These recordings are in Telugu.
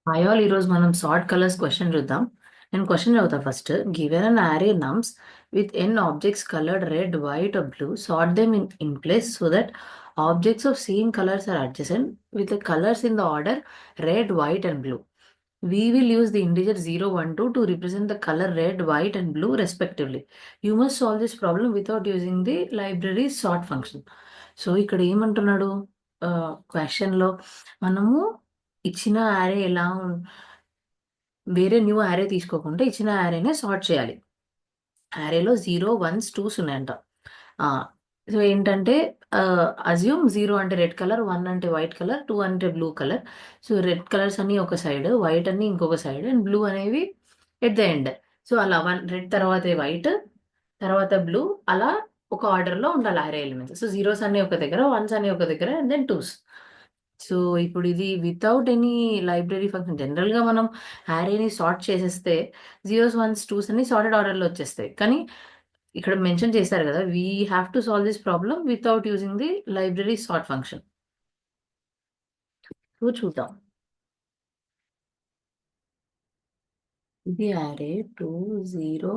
హాయ్ ఆల్ ఈరోజు మనం సార్ట్ కలర్స్ క్వశ్చన్ చూద్దాం. నేను క్వశ్చన్ చదువుతా first. Given an array nums with n objects colored red, white or blue, sort them in place so that objects of same colors are adjacent with the colors in the order red, white and blue. We will use the integer 0, 1, 2 to represent the color red, white and blue respectively. You must solve this problem without using the library sort function. So ఇక్కడ ఏమంటున్నాడు క్వశ్చన్ లో మనము ఇచ్చిన యారే వేరే న్యూ యారే తీసుకోకుండా ఇచ్చిన యారేనే సార్ట్ చేయాలి. యారేలో 0, 1s, 2s ఉన్నాయంట. సో ఏంటంటే అజ్యూమ్ 0 అంటే రెడ్ కలర్, 1 అంటే వైట్ కలర్, 2 అంటే blue colour. So red colours అన్ని ఒక సైడ్, వైట్ అన్ని ఇంకొక సైడ్ అండ్ బ్లూ అనేవి ఎట్ ద ఎండ్. సో అలా రెడ్ తర్వాత వైట్, తర్వాత బ్లూ, అలా ఒక ఆర్డర్లో ఉండాలి యారే ఎలిమెంట్స్. సో జీరోస్ అన్ని ఒక దగ్గర, వన్స్ అన్ని ఒక దగ్గర అండ్ దెన్ టూస్. సో ఇప్పుడు ఇది వితౌట్ ఎనీ లైబ్రరీ ఫంక్షన్. జనరల్గా మనం యారేని సార్ట్ చేసేస్తే జీరోస్, వన్స్, టూస్ అన్ని సార్టెడ్ ఆర్డర్లో వచ్చేస్తాయి. కానీ ఇక్కడ మెన్షన్ చేశారు కదా, we have to solve this problem without using the library sort function. So చూద్దాం. ఇది యారే 2, 0,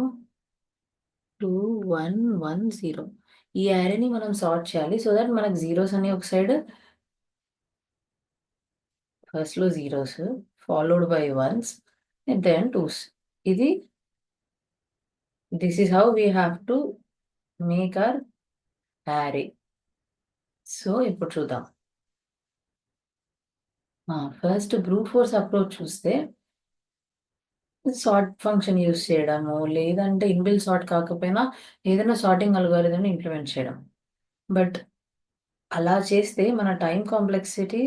2, 1, 1, 0. ఈ యారేని మనం సార్ట్ చేయాలి సో దట్ మనకు జీరోస్ అన్ని ఒక సైడ్, ఫస్ట్ లో zeros followed by ones and then twos. ఇది this is how we have to make our array. So ఇప్పుడు చూద్దాం. ఫస్ట్ బ్రూట్ ఫోర్స్ అప్రోచ్ చూస్తే సార్ట్ ఫంక్షన్ యూస్ చేయడము, లేదంటే ఇన్బిల్ సార్ట్ కాకపోయినా ఏదైనా సార్టింగ్ అల్గోరిథం ఇంప్లిమెంట్ చేయడం. బట్ అలా చేస్తే మన టైం కాంప్లెక్సిటీ,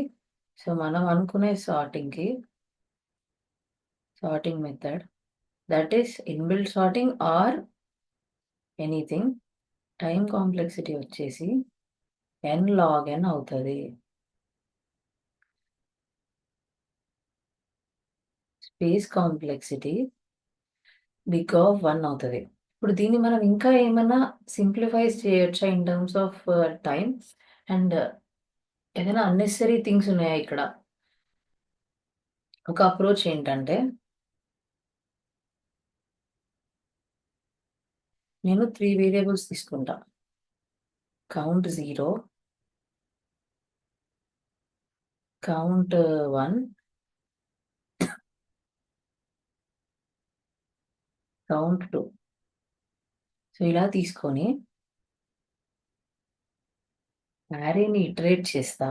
సో మనం అనుకునే sorting method, that is inbuilt sorting or anything, time complexity వచ్చేసి n log n అవుతుంది. స్పేస్ కాంప్లెక్సిటీ బిగ్ ఆఫ్ 1 అవుతుంది. ఇప్పుడు దీన్ని మనం ఇంకా ఏమైనా సింప్లిఫైజ్ చేయొచ్చా in terms of time and ఏదైనా అన్నెసరీ థింగ్స్ ఉన్నాయా ఇక్కడ? ఒక అప్రోచ్ ఏంటంటే, నేను 3 వేరియబుల్స్ తీసుకుంటా. Count 0, count 1, count 2. సో ఇలా తీసుకొని యారేని ఇటరేట్ చేస్తా.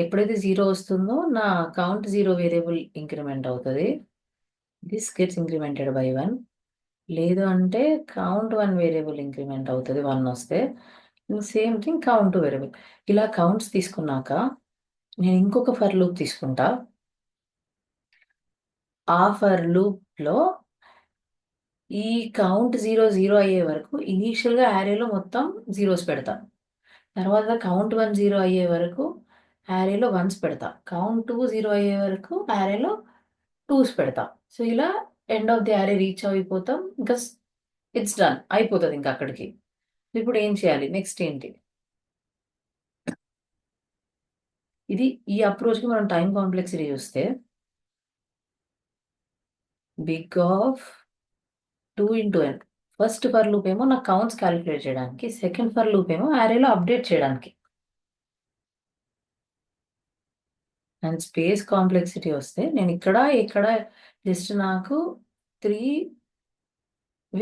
ఎప్పుడైతే 0 వస్తుందో నా కౌంట్ 0 వేరియబుల్ ఇంక్రిమెంట్ అవుతుంది. This gets incremented by 1. లేదు అంటే కౌంట్ 1 వేరియబుల్ ఇంక్రిమెంట్ అవుతుంది 1 వస్తే. Same thing count 2 variable. ఇలా కౌంట్స్ తీసుకున్నాక నేను ఇంకొక ఫర్ లూప్ తీసుకుంటా. ఆ ఫర్ లూప్లో ఈ కౌంట్ 0, 0 అయ్యే వరకు ఇనీషియల్గా యారేలో మొత్తం జీరోస్ పెడతా. తర్వాత కౌంట్ 1, 0 అయ్యే వరకు యారేలో వన్స్ పెడతా. కౌంట్ 2, 0 అయ్యే వరకు యారేలో టూస్ పెడతా. సో ఇలా end of the array reach అయిపోతాం. ఇంకా ఇట్స్ డన్, అయిపోతుంది ఇంకా అక్కడికి. ఇప్పుడు ఏం చేయాలి, నెక్స్ట్ ఏంటి? ఈ అప్రోచ్కి మనం టైం కాంప్లెక్సిటీ చూస్తే big of 2 into n. First for loop ఏమో నా కౌంట్స్ క్యాలిక్యులేట్ చేయడానికి, సెకండ్ ఫర్ లూప్ ఏమో యారేలో అప్డేట్ చేయడానికి. అండ్ స్పేస్ కాంప్లెక్సిటీ వస్తే నేను ఇక్కడ జస్ట్ నాకు 3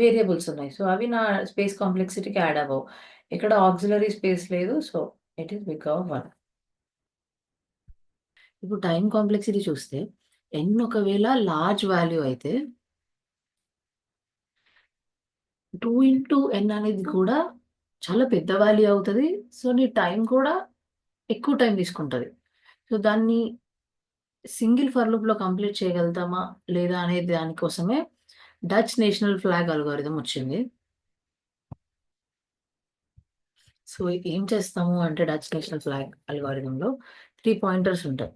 వేరియబుల్స్ ఉన్నాయి. సో అవి నా స్పేస్ కాంప్లెక్సిటీకి యాడ్ అవ్వవు. ఇక్కడ ఆక్సిలరీ స్పేస్ లేదు. So it is big of 1. ఇప్పుడు టైం కాంప్లెక్సిటీ చూస్తే n ఒకవేళ లార్జ్ వాల్యూ అయితే 2 into n అనేది కూడా చాలా పెద్ద వాల్యూ అవుతుంది. సో నీ టైం కూడా ఎక్కువ టైం తీసుకుంటుంది. సో దాన్ని సింగిల్ ఫర్ లూప్లో కంప్లీట్ చేయగలుగుతామా లేదా అనేది దానికోసమే డచ్ నేషనల్ ఫ్లాగ్ అల్గోరిథం వచ్చింది. సో ఏం చేస్తాము అంటే, డచ్ నేషనల్ ఫ్లాగ్ అల్గోరిథంలో 3 పాయింటర్స్ ఉంటాయి.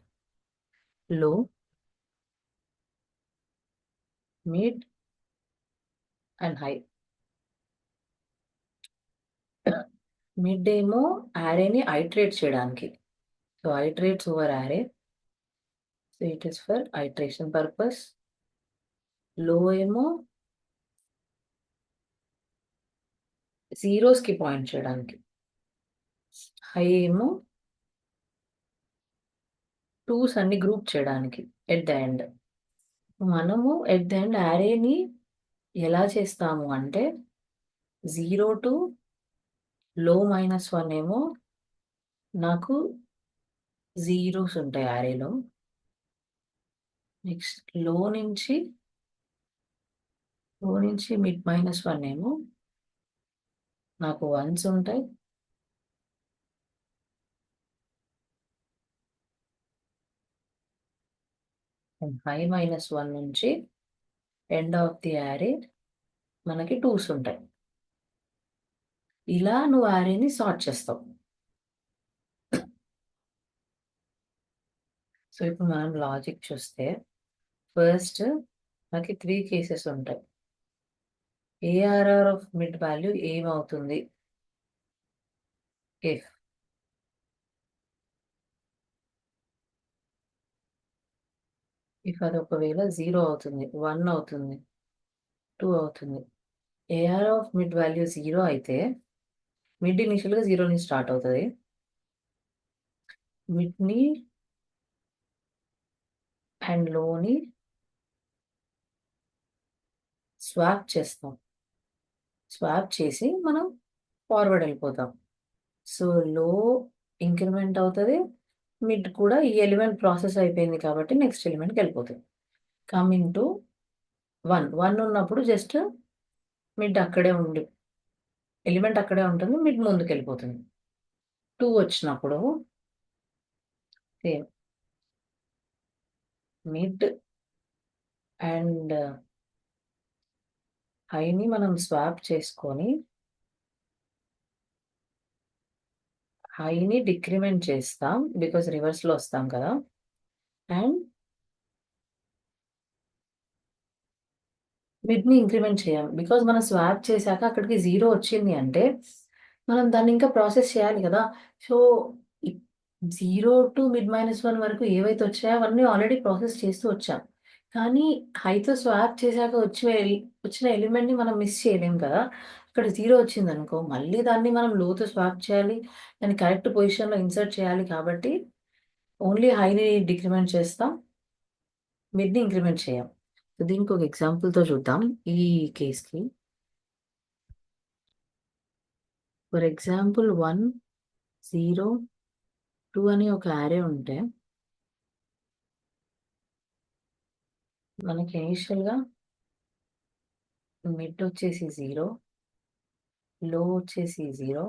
లో, మిడ్ అండ్ హై. మిడ్ ఏమో యారేని ఐటరేట్ చేయడానికి. So iterates over array. It is for iteration purpose. Low ఏమో జీరోస్కి పాయింట్ చేయడానికి, హై ఏమో టూస్ అన్ని గ్రూప్ చేయడానికి ఎట్ ద ఎండ్. మనము ఎట్ ద ఎండ్ యారేని ఎలా చేస్తాము అంటే 0 టు లో -1 ఏమో నాకు జీరోస్ ఉంటాయి యారేలో. నెక్స్ట్ లో నుంచి మిడ్ -1 ఏమో నాకు వన్స్ ఉంటాయి. హై -1 నుంచి ఎండ్ ఆఫ్ ది యారే మనకి టూస్ ఉంటాయి. ఇలా నువ్వు యారేని సార్ట్ చేస్తావు. సో ఇప్పుడు మనం లాజిక్ చూస్తే ఫస్ట్ మనకి 3 కేసెస్ ఉంటాయి. ఏఆర్ఆర్ ఆఫ్ మిడ్ వాల్యూ ఏమవుతుంది ఇఫ్ అది ఒకవేళ 0 అవుతుంది, 1 అవుతుంది, 2 అవుతుంది. ఏఆర్ ఆఫ్ మిడ్ వాల్యూ 0 అయితే మిడ్ ఇనిషియల్గా 0 నుంచి స్టార్ట్ అవుతుంది. మిడ్ని అండ్ లోని స్వాప్ చేస్తాం. స్వాప్ చేసి మనం ఫార్వర్డ్ వెళ్ళిపోతాం. సో లో ఇంక్రిమెంట్ అవుతుంది, మిడ్ కూడా ఈ ఎలిమెంట్ ప్రాసెస్ అయిపోయింది కాబట్టి నెక్స్ట్ ఎలిమెంట్కి వెళ్ళిపోతుంది. కమింగ్ టు 1 ఉన్నప్పుడు జస్ట్ మిడ్ అక్కడే ఉండి ఎలిమెంట్ అక్కడే ఉంటుంది, మిడ్ ముందుకు వెళ్ళిపోతుంది. 2 వచ్చినప్పుడు సేమ్ మిడ్ అండ్ హైని మనం స్వాప్ చేసుకొని హైని డిక్రిమెంట్ చేస్తాం బికాస్ రివర్స్లో వస్తాం కదా. అండ్ మిడ్ని ఇంక్రిమెంట్ చేయాలి బికాస్ మనం స్వాప్ చేశాక అక్కడికి 0 వచ్చింది అంటే మనం దాన్ని ఇంకా ప్రాసెస్ చేయాలి కదా. సో 0 టు మిడ్ -1 వరకు ఏవైతే వచ్చాయో అవన్నీ ఆల్రెడీ ప్రాసెస్ చేస్తూ వచ్చాం. కానీ హైతో స్వాప్ చేశాక వచ్చిన ఎలిమెంట్ని మనం మిస్ చేయలేం కదా. అక్కడ 0 వచ్చిందనుకో మళ్ళీ దాన్ని మనం లోతో స్వాప్ చేయాలి, దాన్ని కరెక్ట్ పొజిషన్లో ఇన్సర్ట్ చేయాలి. కాబట్టి ఓన్లీ హైని డిక్రిమెంట్ చేస్తాం, మిడ్ని ఇంక్రిమెంట్ చేయం. సో దీనికి ఒక ఎగ్జాంపుల్తో చూద్దాం ఈ కేస్కి. ఫర్ ఎగ్జాంపుల్ 1, 0, 2 అని ఒక యారే ఉంటే మనకి ఇనిషియల్గా మిడ్ వచ్చేసి 0, లో వచ్చేసి 0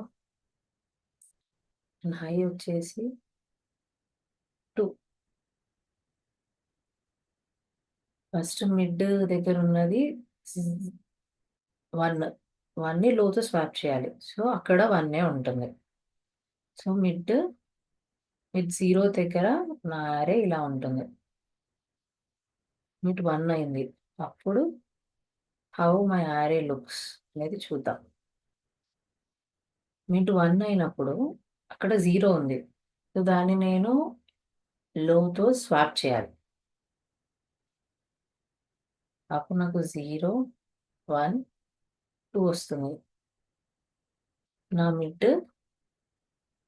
అండ్ హై వచ్చేసి 2. ఫస్ట్ మిడ్ దగ్గర ఉన్నది 1ని లోతో స్వాప్ చేయాలి. సో అక్కడ 1 ఉంటుంది. సో మిడ్ 0 దగ్గర నా యారే ఇలా ఉంటుంది. మిడ్ 1 అయింది, అప్పుడు హౌ మై యారే లుక్స్ అనేది చూద్దాం. మిడ్ 1 అయినప్పుడు అక్కడ 0 ఉంది. సో దాన్ని నేను లోతో స్వాప్ చేయాలి. అప్పుడు నాకు 0, 1, 2 వస్తుంది. నా మిడ్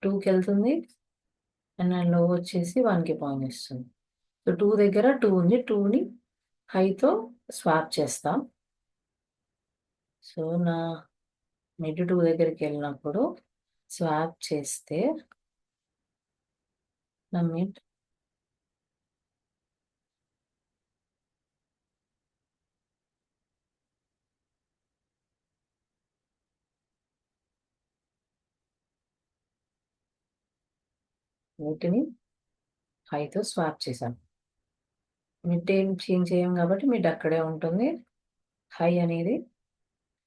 2కి వెళ్తుంది అండ్ నా లో వచ్చేసి 1కి పాయింట్ ఇస్తుంది. సో 2 దగ్గర 2 ఉంది, 2ని హైతో స్వాప్ చేస్తాం. సో నా మిడ్ 2 దగ్గరికి వెళ్ళినప్పుడు స్వాప్ చేస్తే నా మిడ్ మిడ్ని హైతో స్వాప్ చేశాం. మిడ్ ఏం చేంజ్ చేయం కాబట్టి మిడ్ అక్కడే ఉంటుంది. హై అనేది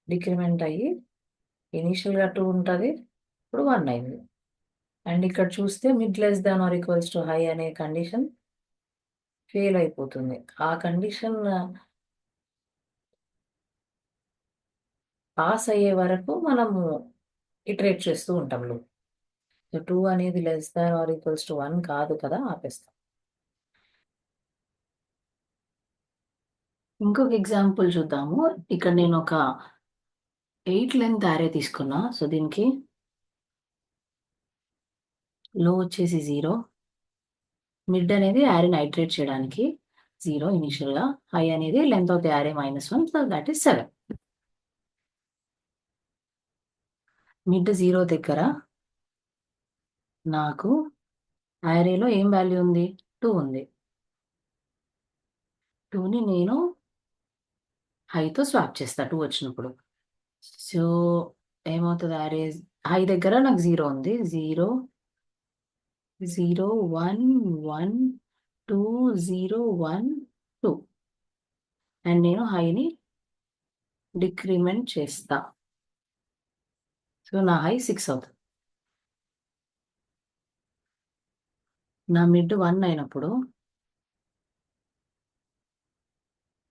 డిక్రిమెంట్ అయ్యి ఇనీషియల్గా 2 ఉంటుంది, ఇప్పుడు 1 అయింది. అండ్ ఇక్కడ చూస్తే mid less than or equals to high అనే కండిషన్ ఫెయిల్ అయిపోతుంది. ఆ కండిషన్ పాస్ అయ్యే వరకు మనము ఇటరేట్ చేస్తూ ఉంటాం లూప్. సో 2 అనేది less than or equals to 1 కాదు కదా, ఆపేస్తాం. ఇంకొక ఎగ్జాంపుల్ చూద్దాము. ఇక్కడ నేను ఒక 8 లెంగ్త్ యారే తీసుకున్నా. సో, దీనికి లో వచ్చేసి 0. మిడ్ అనేది యారేని ఐటరేట్ చేయడానికి 0 ఇనీషియల్‌గా. హై అనేది length of the array -1. So, that is 7. Mid 0 దగ్గర నాకు యారేలో ఏం వాల్యూ ఉంది? 2 ఉంది. 2ని నేను హైతో స్వాప్ చేస్తా 2 వచ్చినప్పుడు. సో, ఏమవుతది యారే హై దగ్గర నాకు 0 ఉంది. 0, 0, 1, 1, 2, 0, 1, 2 అండ్ నేను హైని డిక్రిమెంట్ చేస్తా. సో, నా హై 6 అవుతది. నా మిడ్ 1 అయినప్పుడు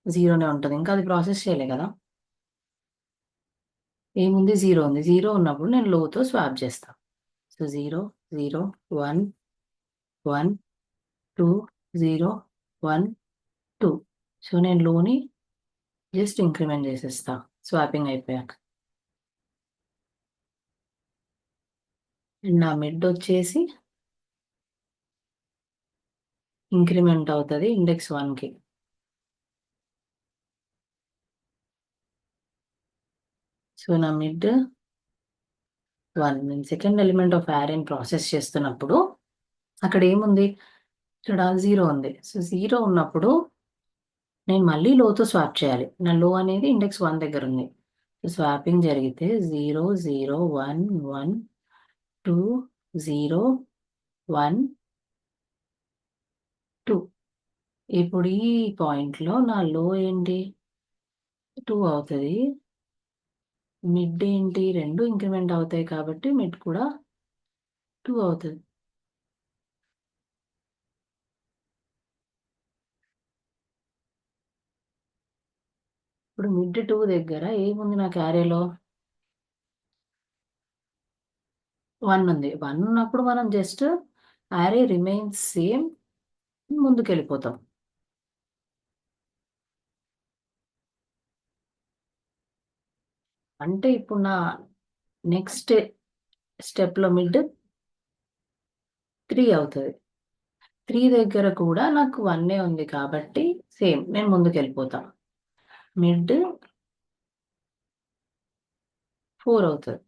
0నే ఉంటది. ఇంకా అది ప్రాసెస్ చేయలే కదా! ఏముంది? 0 ఉంది. 0 ఉన్నప్పుడు నేను లోతో స్వాప్ చేస్తా. సో, 0, 0, 1, 1, 2, 0, 1, 2. సో, నేను లోని జస్ట్ ఇంక్రిమెంట్ చేసేస్తా స్వాపింగ్ అయిపోయాక. నా మిడ్ వచ్చేసి ఇంక్రిమెంట్ అవుతది ఇండెక్స్ 1కి. సో, నా మిడ్ 1. నేను సెకండ్ ఎలిమెంట్ ఆఫ్ యారేని ప్రాసెస్ చేస్తున్నప్పుడు అక్కడ ఏముంది? ఇక్కడ 0 ఉంది. సో, 0 ఉన్నప్పుడు నేను మళ్ళీ లోతో స్వాప్ చేయాలి. నా లో అనేది ఇండెక్స్ 1 దగ్గర ఉంది. సో, స్వాపింగ్ జరిగితే 0, 0, 1, 1, 2, 0, 1, 2. ఇప్పుడు ఈ పాయింట్‌లో నా లో ఏంటి? 2 అవుతది. మిడ్ ఏంటి? 2 ఇంక్రిమెంట్ అవుతాయి కాబట్టి మిడ్ కూడా 2 అవుతది. ఇప్పుడు మిడ్ 2 దగ్గర ఏముంది నాకు యారేలో? 1 ఉంది. 1 ఉన్నప్పుడు మనం జస్ట్ యారే రిమైన్స్ సేమ్ ముందుకెళ్ళిపోతాం. అంటే ఇప్పుడు నా నెక్స్ట్ స్టెప్‌లో మిడ్ 3 అవుతది. 3 దగ్గర కూడా నాకు 1 ఉంది కాబట్టి సేమ్ నేను ముందుకెళ్ళిపోతా. మిడ్ 4 అవుతది.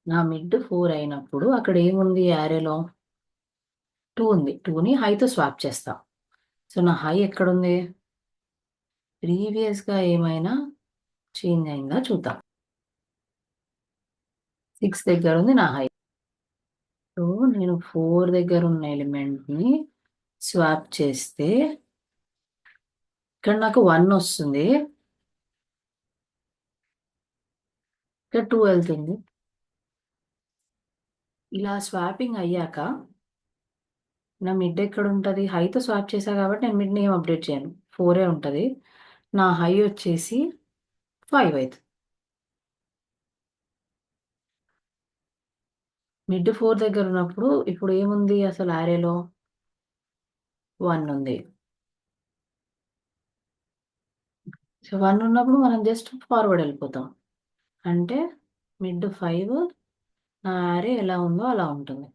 నా మిడ్ 4 అయినప్పుడు అక్కడ ఏముంది యారేలో? 2 ఉంది. 2ని హైతో స్వాప్ చేస్తా. సో, నా హై ఎక్కడుంది? ప్రీవియస్‌గా ఏమైనా చేంజ్ అయిందా చూద్దాం. 6 దగ్గర ఉంది నా హై. సో, నేను 4 దగ్గర ఉన్న ఎలిమెంట్‌ని స్వాప్ చేస్తే ఇక్కడ నాకు 1 వస్తుంది. ఇక్కడ 2 వెళ్తుంది. ఇలా స్వాపింగ్ అయ్యాక నా మిడ్ ఎక్కడుంటది? హైతో స్వాప్ చేశా కాబట్టి నేను మిడ్‌ని ఏం అప్డేట్ చేయను. 4 ఉంటది. నా హై వచ్చేసి 5 అయితది. మిడ్ 4 దగ్గర ఉన్నప్పుడు ఇప్పుడు ఏముంది అసలు యారేలో? 1 ఉంది. సో, 1 ఉన్నప్పుడు మనం జస్ట్ ఫార్వర్డ్ ఎళ్ళిపోతాం. అంటే మిడ్ 5 నా యారే ఎలా ఉందో అలా ఉంటుంది.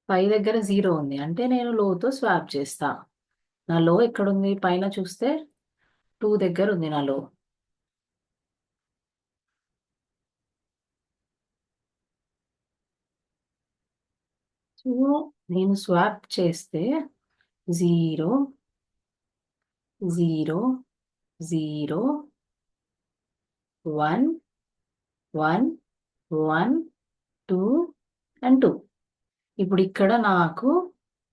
పై దగ్గర 0 ఉంది. అంటే నేను లోతో స్వాప్ చేస్తా. నా లో ఎక్కడుంది? పైన చూస్తే 2 దగ్గర ఉంది నా లో. సో, నేను స్వాప్ చేస్తే 0, 0, 0, 1, 1, 1, 2 అండ్ 2. ఇప్పుడు ఇక్కడ నాకు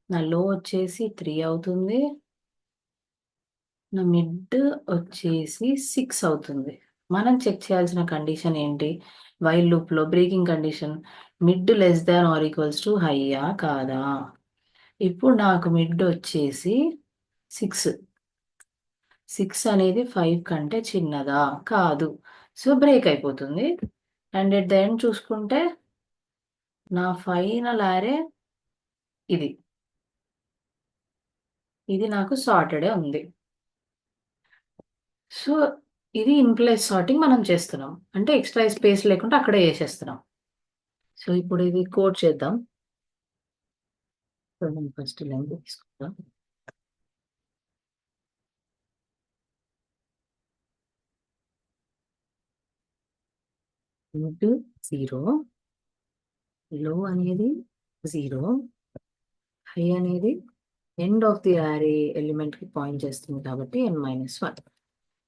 నా లో వచ్చేసి 3 అవుతుంది. నా మిడ్ వచ్చేసి 6 అవుతుంది. మనం చెక్ చేయాల్సిన కండిషన్ ఏంటి? వైల్ లూప్‌లో breaking condition mid less than or equals to హైయ్యా? కాదా? ఇప్పుడు నాకు మిడ్ వచ్చేసి 6. 6 అనేది 5 కంటే చిన్నదా? కాదు. సో, బ్రేక్ అయిపోతుంది. అండ్ ఎట్ ద ఎండ్ చూసుకుంటే నా ఫైనల్ యారే ఇది. ఇది నాకు సార్టెడే ఉంది. సో, ఇది ఇన్ ప్లేస్ సార్టింగ్ మనం చేస్తున్నాం. అంటే ఎక్స్‌ట్రా స్పేస్ లేకుండా అక్కడే ఏసేస్తున్నాం. సో, ఇప్పుడు ఇది కోడ్ చేద్దాం. సో, నేను ఫస్ట్ లెంగ్త్ తీసుకుంటా. ఇంటూ 0, లో అనేది 0, హై అనేది ఎండ్ ఆఫ్ ది యారే ఎలిమెంట్‌కి పాయింట్ చేస్తుంది కాబట్టి n-1.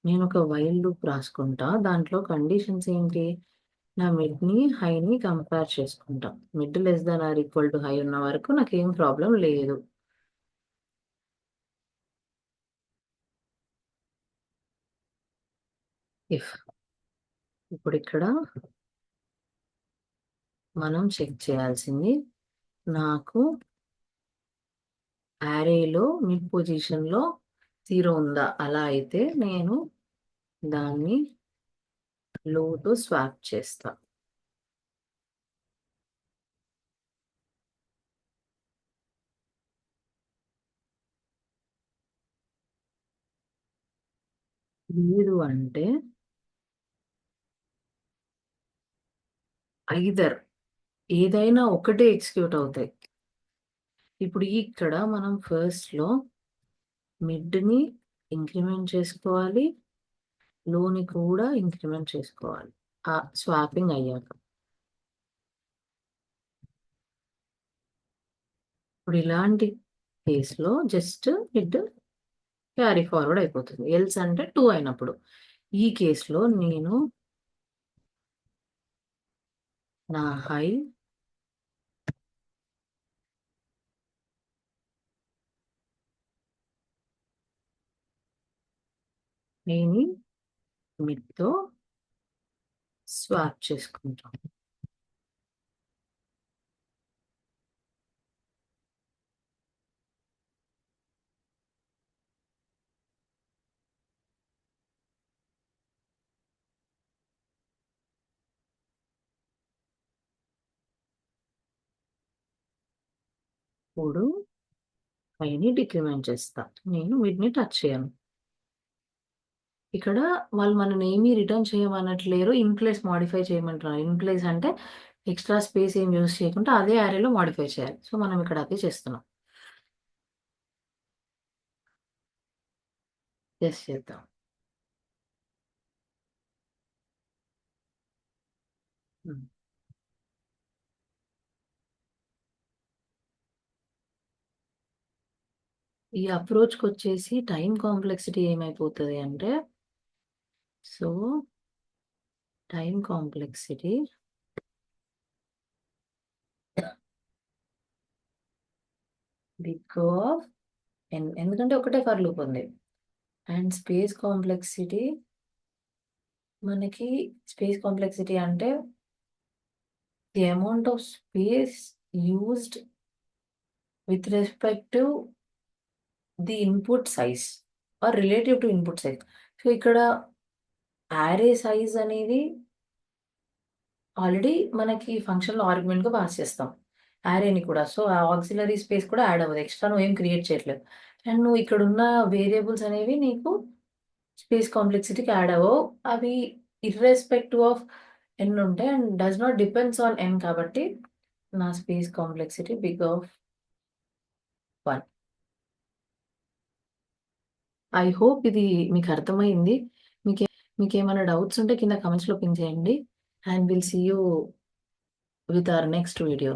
నేను ఒక వైల్ లూప్ రాసుకుంటా. దాంట్లో కండిషన్స్ ఏంటి? నా మిడ్‌ని, హైని కంపేర్ చేసుకుంటా. Mid less than or equal to high ఉన్న వరకు నాకేం ప్రాబ్లమ్ లేదు. ఇఫ్ ఇప్పుడిక్కడ మనం చెక్ చేయాల్సింది నాకు యారేలో మిడ్ పొజిషన్‌లో 0 ఉందా? అలా అయితే నేను దాన్ని లోతో స్వాప్ చేస్తా. లేదు అంటే ఐదర్ ఏదైనా ఒకటే ఎగ్జిక్యూట్ అవుతాయి. ఇప్పుడు ఇక్కడ మనం ఫస్ట్‌లో మిడ్‌ని ఇంక్రిమెంట్ చేసుకోవాలి. లోని కూడా ఇంక్రిమెంట్ చేసుకోవాలి. స్వాపింగ్ అయ్యాక. ఇప్పుడు ఇలాంటి కేస్‌లో జస్ట్ మిడ్ క్యారీ ఫార్వర్డ్ అయిపోతుంది. ఎల్స్ అంటే 2 అయినప్పుడు. ఈ కేస్‌లో నేను నా హై నేను మిడ్‌తో స్వాప్ చేసుకుంటాం. ఇప్పుడు హైని డిక్రిమెంట్ చేస్తా. నేను మిడ్‌ని టచ్ చేయను. ఇక్కడ వాళ్ళు మననేమి రిటర్న్ చేయమనట్లేరు. ఇన్ ప్లేస్ మోడిఫై చేయమంటున్నారు. ఇన్ ప్లేస్ అంటే ఎక్స్‌ట్రా స్పేస్ ఏం యూజ్ చేయకుండా అదే యారేలో మోడిఫై చేయాలి. సో, మనం ఇక్కడ అదే చేస్తున్నాం. యెస్ చేద్దాం. హ్మ్. ఈ అప్రోచ్‌కొచ్చేసి టైమ్ కాంప్లెక్సిటీ ఏమైపోతది అంటే, so, time complexity big of N ఎందుకంటే ఒకటే ఫర్ లూప్ ఉంది. అండ్ స్పేస్ కాంప్లెక్సిటీ మనకి స్పేస్ కాంప్లెక్సిటీ అంటే the amount of space used with respect to the input size or relative to input size. So, ఇక్కడ యారే సైజ్ అనేది ఆల్రెడీ మనకి ఫంక్షన్‌లో ఆర్గ్యుమెంట్‌గా పాస్ చేస్తాం. యారేని కూడా. సో, ఆ ఆక్సిలరీ స్పేస్ కూడా యాడ్ అవ్వదు. ఎక్స్‌ట్రా నువ్వేం క్రియేట్ చేయట్లేదు. అండ్ నువ్వు ఇక్కడున్న వేరియబుల్స్ అనేవి నీకు స్పేస్ కాంప్లెక్సిటీకి యాడ్ అవ్వవు. అవి ఇర్రెస్పెక్టివ్ ఆఫ్ ఎన్ ఉంటాయి and does not depends on N కాబట్టి నా space complexity big of 1. I hope ఇది మీకు అర్థమైంది. మీకేమైనా డౌట్స్ ఉంటే కింద కామెంట్స్‌లో పింగ్ చేయండి. And will see you with our next video.